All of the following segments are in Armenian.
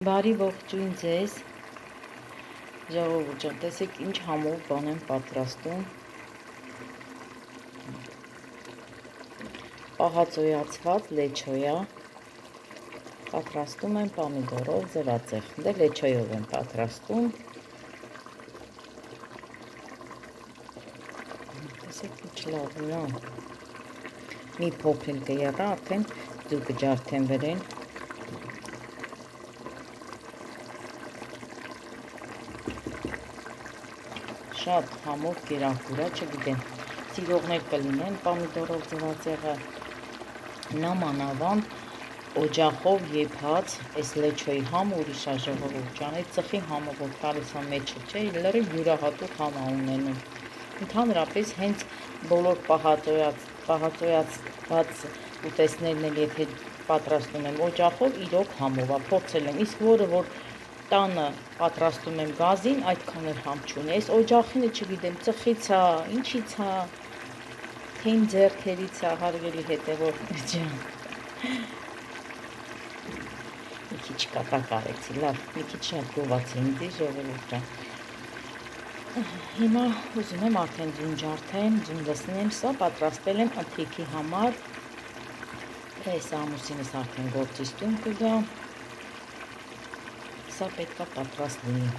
Բարի ողջույն ձեզ, ժողովուրդ ջան, տեսեք ինչ համով բան եմ պատրաստում։ Պահածոյացված լեչոյա պատրաստում եմ պամիդորով ձվածեղ, դե լեչոյով եմ պատրաստում։ Տեսեք ինչ լավ է, մի փոքր կեղա, արդեն դու կջարդեն վրեն։ Շատ համով կերակուրա, չգիտեմ, սիրողներ կլինեն պամիդորով ձվածեղը, նամանավանդ օջախով եփած, այս լեչոյի համը ուրիշ է ժողովուրդ ջան, այդ ծխի համը որ տալիս է մեջը, չէ, լրիվ յուրահատուկ համ է ունենում։ Ընդհանրապես հենց բոլոր պահածոյացված ուտեստներն էլ եթե պատրաստում եմ օջախով, իրոք համով է, փորձել եմ, իսկ որը որ տանը պատրաստում եմ գազին, այդքան էլ համ չունի, այս օջախինը չգիտեմ, ծխից է, ինչից է, թե իմ ձեռքերից է, հարգելի հետևորդներ ջան։ Մի քիչ կատակ արեցի, լավ, մի քիչ շատ գովացի ինձի ժողովուրդ ջան։ Հիմա ուզում եմ արդեն ձուն ջարդեմ, ձուն լցնեմ, սա պատրաստել եմ ընթրիքի համար, այս ամուսինս արդեն գործից տուն կգա, սա պետք է պատրաստ լինի։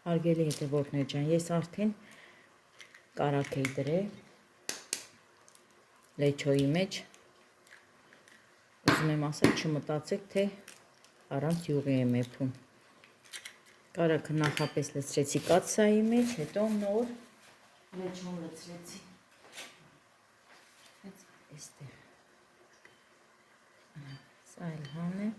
Հարգելի հետևորդներ ջան, ես արդեն կարակ էի դրել լեչոյի մեջ, ուզում եմ ասել, չմտածեք, թե առանց յուղի եմ եփում։ Կարակը նախապես լցրեցի կաթսայի մեջ, հետո նոր լեչոն լցրեցի։ Այստեղ։ Սա էլ հան է։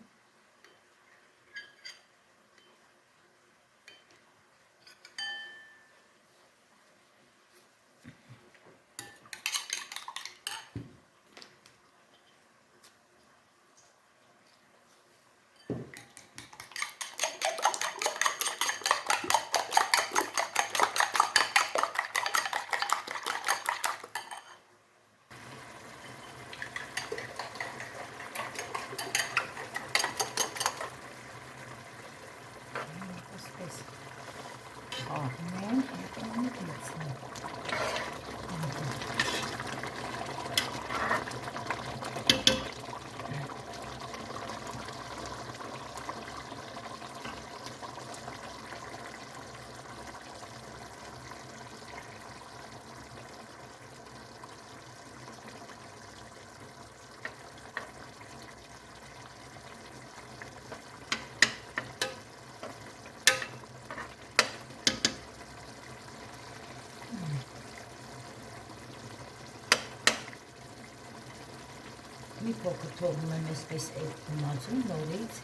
Մի փոքր թողնում եմ այսպես այդ գնացում, նորից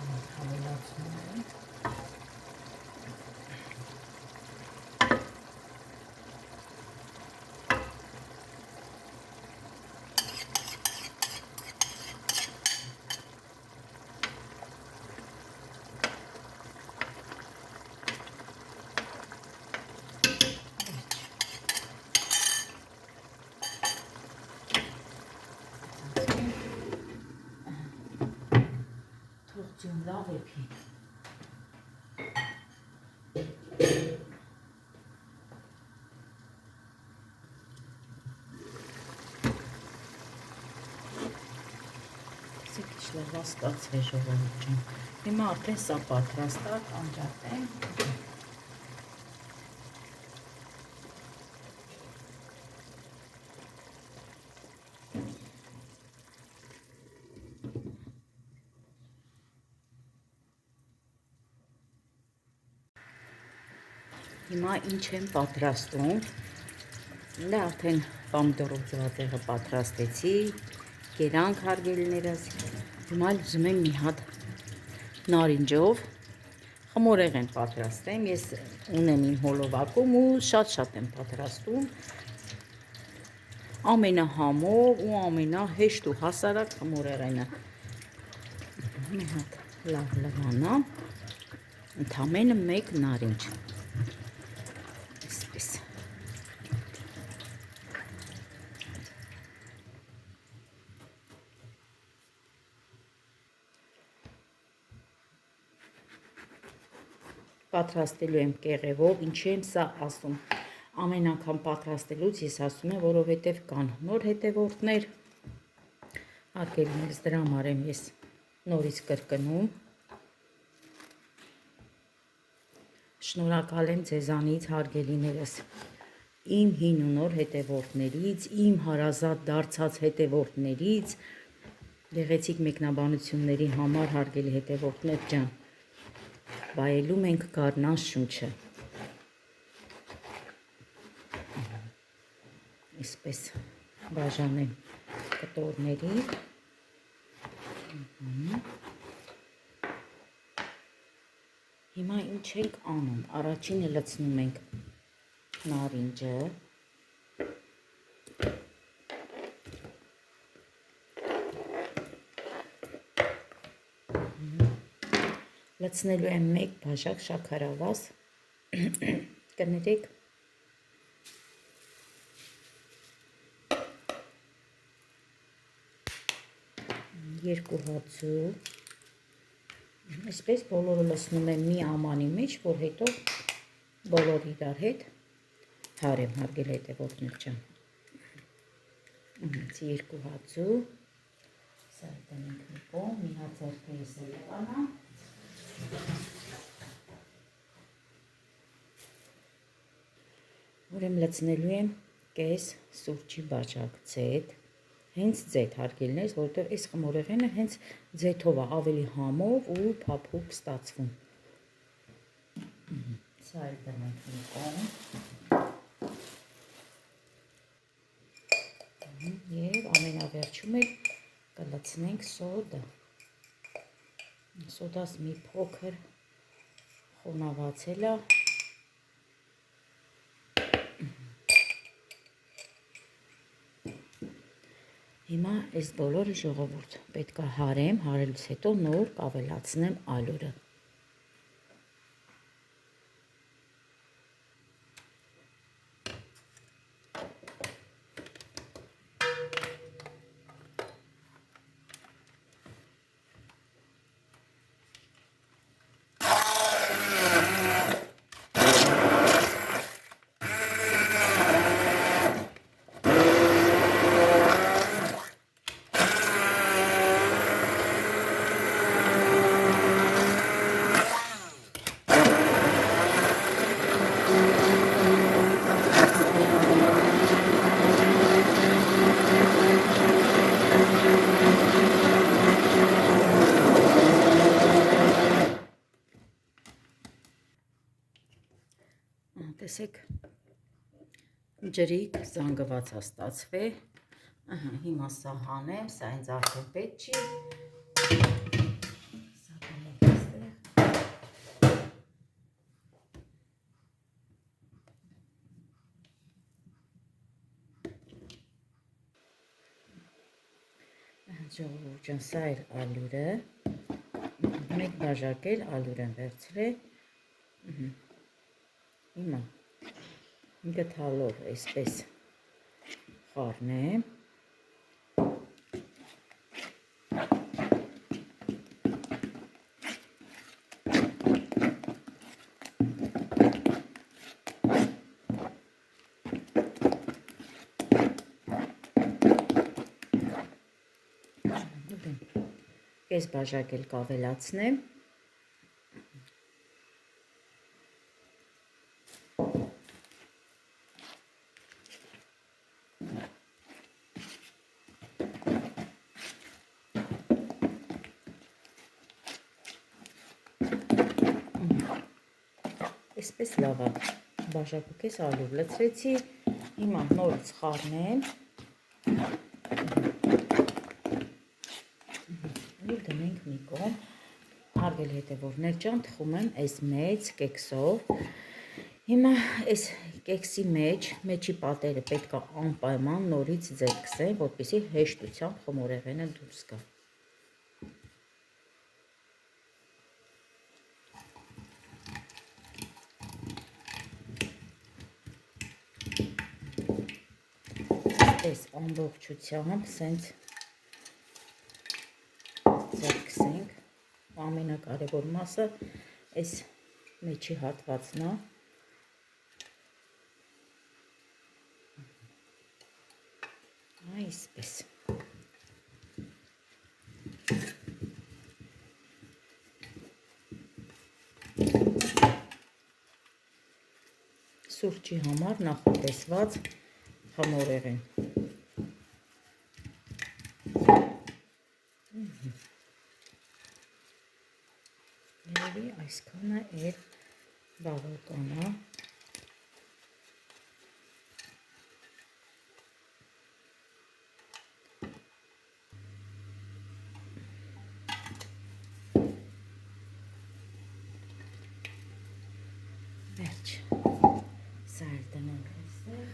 հավելացնում եմ։ Ձուն լավ եփի։ Տեսեք ինչ լավ ստացվի ժողովուրդ ջան։ Հիմա արդեն սա պատրաստ է, անջատեմ։ Հիմա ինչ եմ պատրաստում, դե արդեն պամիդորով ձվածեղը պատրաստեցի, կերանք հարգելիներս, Հիմա ուզում եմ մի հատ նարինջով խմորեղեն պատրաստեմ։ Ես ունեմ իմ հոլովակում ու շատ եմ պատրաստում։ Ամենահամով ու ամենահեշտ ու հասարակ խմորեղենը։ Մի հատ լավ լվանա, ընդամենը մեկ նարինջ։ Այսպես։ Պատրաստելու եմ կեղևով, ինչի եմ սա ասում։ Ամեն անգամ պատրաստելուց ես ասում եմ, որովհետև կան նոր հետևորդներ, արգելիներս դրա համար եմ ես նորից կրկնում։ Շնորհակալ եմ ձեզանից, հարգելիներս, իմ հին ու նոր հետևորդներից, իմ հարազատ դարձած հետևորդներից, գեղեցիկ մեկնաբանությունների համար, հարգելի հետևորդներ ջան, վայելում ենք գարնան շունչը։ Այսպես բաժանեմ կտորների։ Հիմա ինչ ենք անում, առաջինը լցնում ենք նարինջը, լցնելու եմ մեկ բաժակ շաքարավազ, կներեք, երկու հացու, այսպես բոլորը լցնում եմ մի ամանի մեջ, որ հետո բոլոր իրար հետ հարեմ, հարգելի հետևորդներ ջան։ Երկու հացու, սա տնենք մի կողմ, մի հատ ձեռքը ես էլ կանա։ Ուրեմն լցնելու եմ կես սուրճի բաժակ ձեթ, հենց ձեթ հարգելիներս, որովհետև այս խմորեղենը հենց ձեթով է ավելի համով ու փափուկ ստացվում։ Սա էլ տնենք մի կողմ։ Եվ ամենավերջում էլ կլցնենք սոդա։ Սոդաս մի փոքր խոնավացել է։ Հիմա այս բոլորը ժողովուրդ պետք է հարեմ, հարելուց հետո նոր կավելացնեմ ալյուրը։ Տեսեք, ջրիկ զանգված է ստացվել, հիմա սա հանեմ, սա ինձ արդեն պետք չի, սա տնենք այստեղ, ժողովուրդ ջան, սա էր ալյուրը, մեկ բաժակ էլ ալյուր եմ վերցրել, հիմա գդալով այսպես խառնեմ, կես բաժակ էլ կավելացնեմ, այսպես լավ է, բաժակու կես ալյուր լցրեցի, հիմա նորից խառնեմ, ենք մի կողմ, հարգելի հետևորդներ ջան, թխում եմ այս մեծ կեքսով։ Հիմա այս կեքսի մեջի պատերը պետք է անպայման նորից ձերքսեն, որպեսզի հեշտությամբ խմորեղենը դուրս գա։ Այս ամբողջությամբ սենց ձերքսենք, ամենակարևոր մասը այս մեջի հատվածն է, այսպես։ Սուրճի համար նախատեսված խմորեղեն։ Երևի այսքանը էր բավական է։ Վերջ, սայլ դնենք այստեղ,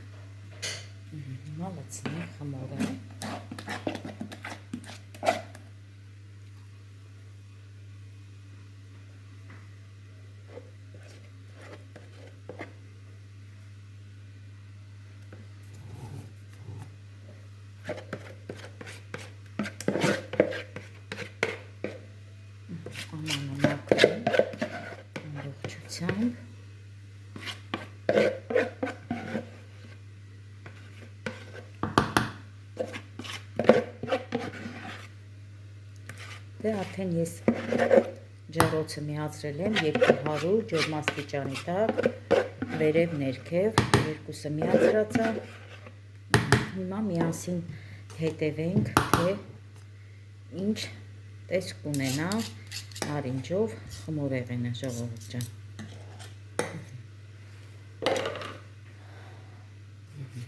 հիմա լցնենք խմորը։ Ամանը մաքրում ամբողջությամբ։ Դե արդեն ես ջեռոցը միացրել եմ 200 ջերմաստիճանի տակ, վերև ներքև, երկուսը միացրած է։ Հիմա միասին հետևենք, թե ինչ տեսք ունենա նարինջով խմորեղենը, ժողովուրդ ջան։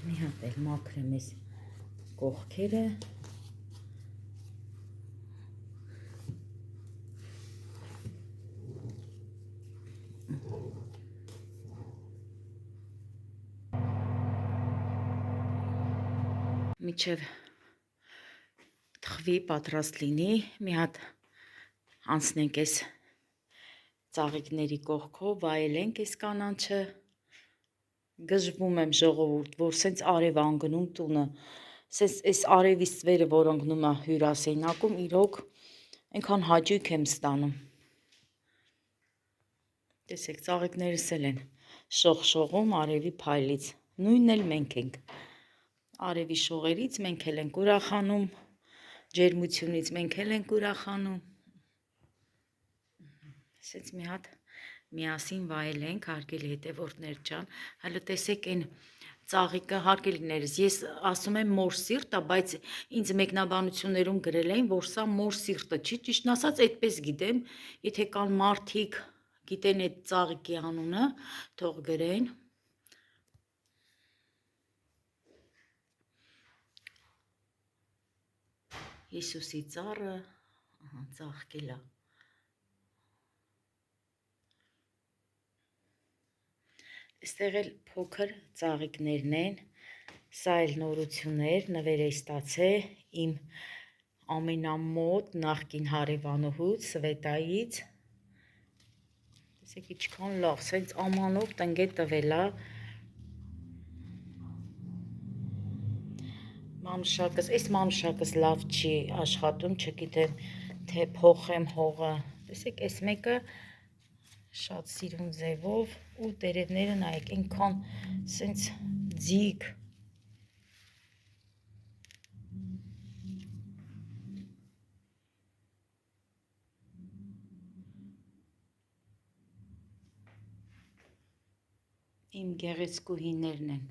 Մի հատ էլ մաքրեմ այս կողքերը։ Միջև թխվի պատրաստ լինի, մի հատ անցնենք այս ծաղիկների կողքով, վայելենք այս կանանչը, գժվում եմ ժողովուրդ, որ սենց արև անգնում տունը, սենց այս արևից ծվերը, որ անգնում է հյուրասենյակում, իրոք այնքան հաճույք եմ ստանում։ Տեսեք, ծաղիկներս էլ են շողշողում արևի փայլից, նույնն էլ մենք ենք։ Արևի շողերից մենք էլ ենք ուրախանում, ջերմությունից մենք էլ ենք ուրախանում։ Սենց մի հատ միասին վայելենք, հարգելի հետևորդներ ջան, հələ տեսեք այն ծաղիկը, հարգելիներս, ես ասում եմ մոր սիրտ է, բայց ինձ մեկնաբանություններում գրել էին, որ սա մոր սիրտը չի, ճիշտն ասած այդպես գիտեմ, եթե կան մարդիկ գիտեն այդ ծաղիկի անունը, թող գրեն։ Հիսուսի ծառը, ծաղկել է։ Այստեղ էլ փոքր ծաղիկներն են, սա էլ նորություններ, նվեր է ստացել իմ ամենամոտ նախկին հարևանուհուց, Սվետայից։ Տեսեք ինչքան լավ, սենց ամանով տնգե տվել է։ Մանուշակս, այս մանուշակս լավ չի աշխատում, չգիտեմ, թե փոխեմ հողը։ Տեսեք, այս մեկը շատ սիրուն ձևով ու տերևները նայեք, այնքան սենց ձիգ։ Իմ գեղեցկուհիներն են։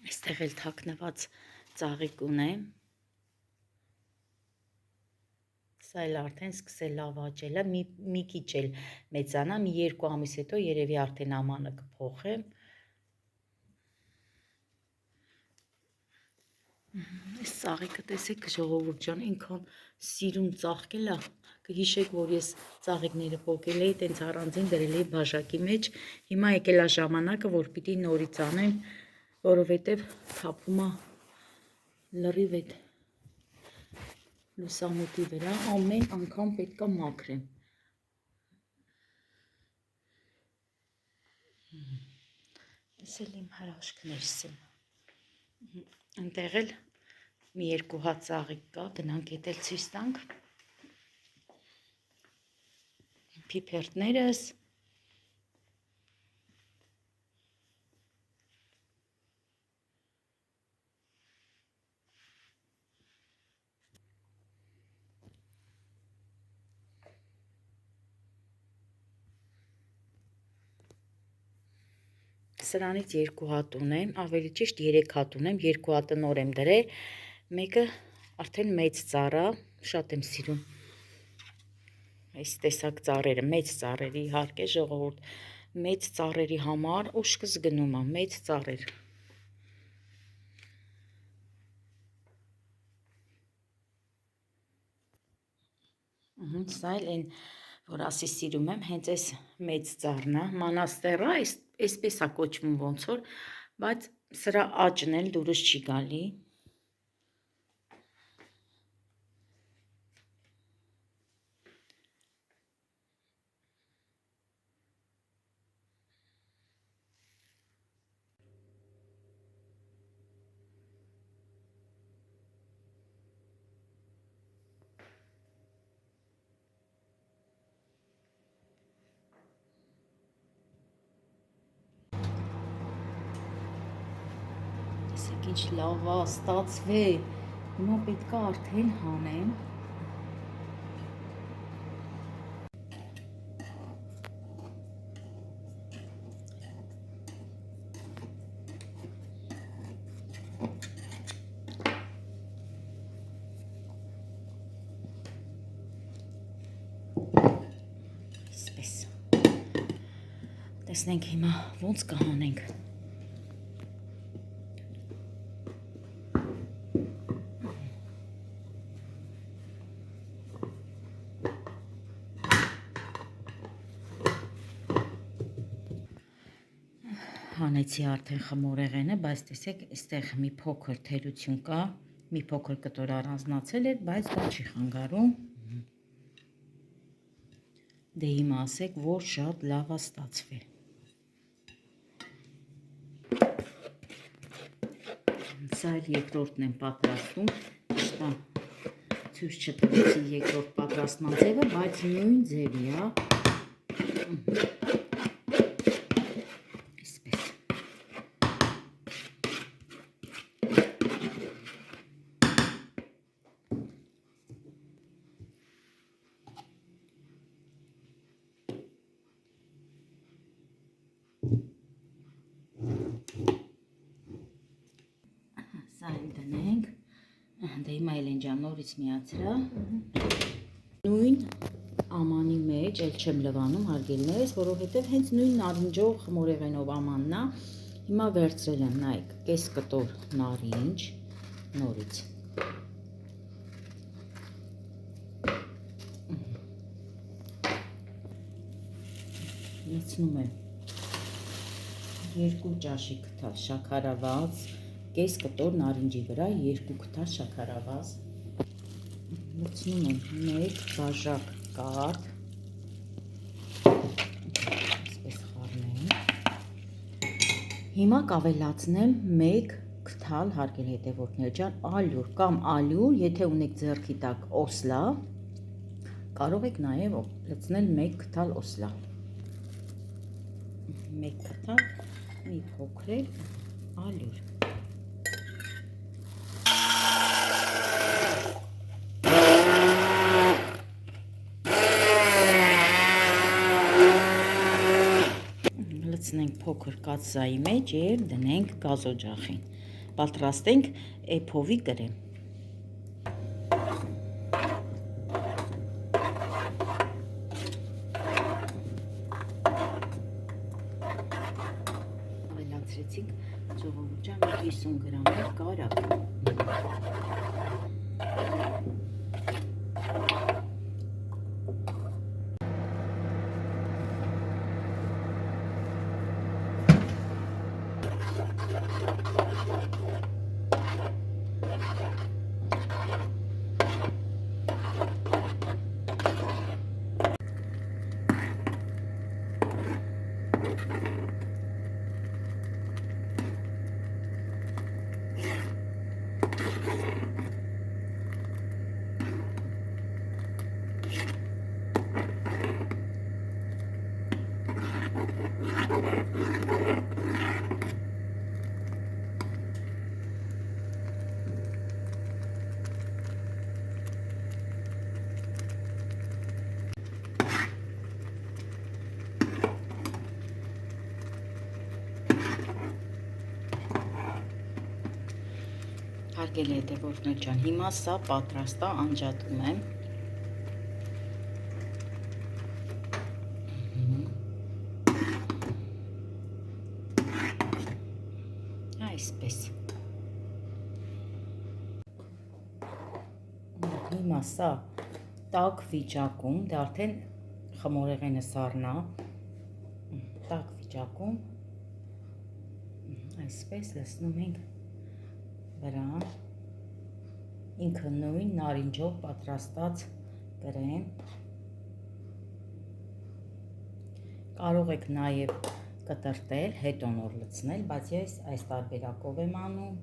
Այստեղ էլ թաքնված ծաղիկ ունեմ, Սա էլ արդեն սկսել լավ աճել է, մի քիչ էլ մեծանա, մի 2 ամիս հետո երևի արդեն ամանը կփոխեմ։ Այս ծաղիկը տեսեք ժողովուրդ ջան, ինքան սիրուն ծաղկել է, կհիշեք, որ ես ծաղիկները պոկել էի, տենց առանձին դրել էի բաժակի մեջ, հիմա եկել է ժամանակը, որ պիտի նորից անեմ, որովհետև թափում է լրիվ այդ լուսամուտի վրա, ամեն անգամ պետք է մաքրեմ։ Ես էլ իմ հրաշքներս եմ։ Այնտեղ էլ մի 2 հատ ծաղիկ կա, գնանք էդ էլ ցույց տանք։ Փիփերտներս։ Սրանից 2 հատ ունեմ, ավելի ճիշտ 3 հատ ունեմ, 2 հատը նոր եմ դրել, մեկը արդեն մեծ ծառա, շատ եմ սիրում այս տեսակ ծառերը, մեծ ծառերի իհարկե ժողովուրդ, մեծ ծառերի համար ուշքս գնում է, մեծ ծառեր։ Սա էլ են, որ ասի սիրում եմ, հենց այս մեծ ծառն է, մանաստերա, այսպես է կոչվում ոնց որ, բայց սրա աճն էլ դուրս չի գալի։ Տեսեք ինչ լավ է ստացվել, հիմա պետք է արդեն հանեմ։ Այսպես, տեսնենք հիմա ոնց կհանենք։ Հանեցի արդեն խմորեղենը, բայց տեսեք, այստեղ մի փոքր թերություն կա, մի փոքր կտոր առանձնացել է, բայց դա չի խանգարում։ Դե հիմա ասեք, որ շատ լավ է ստացվել։ Սա էլ երկրորդն եմ պատրաստում, իշտա ցույց չտվեցի երկրորդ պատրաստման ձևը, բայց նույն ձևի է։ Սա էլ դնենք, դե հիմա էլ ենջան նորից միացրա, նույն ամանի մեջ, էլ չեմ լվանում հարգելներս, որովհետև հենց նույն նարինջով խմորեղենով ամանն է, հիմա վերցրել եմ, նայեք, կես կտոր նարինջ, նորից, լցնում եմ 2 ճաշի քթալ շաքարավազ, կես կտոր նարինջի վրա 2 քթալ շաքարավազ, լցնում եմ 1 բաժակ կարդ, այսպես խառնեմ, հիմա կավելացնեմ 1 քթալ, հարգելի հետևորդներ ջան, ալյուր կամ ալյուր, եթե ունեք ձեռքի տակ օսլա, կարող եք նաև լցնել 1 քթալ օսլա, 1 քթալ մի փոքրել ալյուր։ Լցնենք փոքր կաթսայի մեջ և դնենք գազօջախին։ Պատրաստենք էփովի կրեմ։ բարձրեցինք ժողովուրդ ջան 50 գրամ կարակ։ Հարգելի հետևորդներ ջան, հիմա սա պատրաստ է, անջատում եմ։ Այսպես։ Հիմա սա տաք վիճակում, դա արդեն խմորեղենը սառնա, տաք վիճակում, այսպես լցնում ենք վրա, ինքը նույն նարինջով պատրաստած կրեմ, կարող եք նաև կտրտել, հետո նոր լցնել, բայց ես այս տարբերակով եմ անում։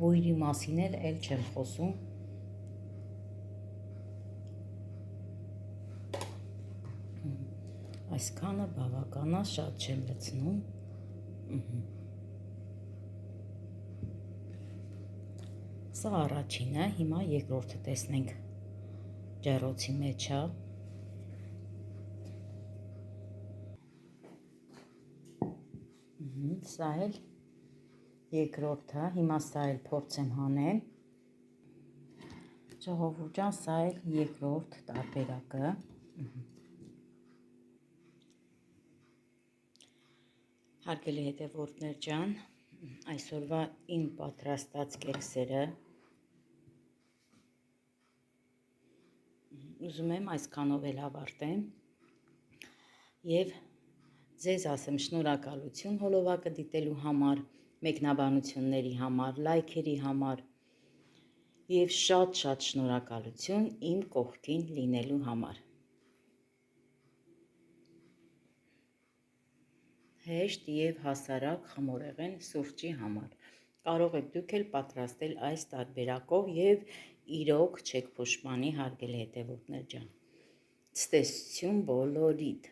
Բույրի մասին էլ չեմ խոսում։ Այսքանը բավական է, շատ չեմ լցնում։ Սա առաջինը, հիմա երկրորդը տեսնենք ջեռոցի մեջ է։ Սա էլ երկրորդը, հիմա սա էլ փորձեմ հանեմ։ Ժողովուրդ ջան, սա էլ երկրորդ տարբերակը։ Հարգելի հետևորդներ ջան, այսօրվա իմ պատրաստած կեքսերը ուզում եմ այսքանով էլ ավարտեմ եւ ձեզ ասեմ շնորհակալություն հոլովակը դիտելու համար, մեկնաբանությունների համար, լայքերի համար եւ շատ շնորհակալություն իմ կողքին լինելու համար։ Հեշտ եւ հասարակ խմորեղեն սուրճի համար։ Կարող եք դուք էլ պատրաստել այս տարբերակով եւ իրոք չեք փոշմանի, հարգելի հետևորդներ ջան։ Ցտեսություն բոլորիդ։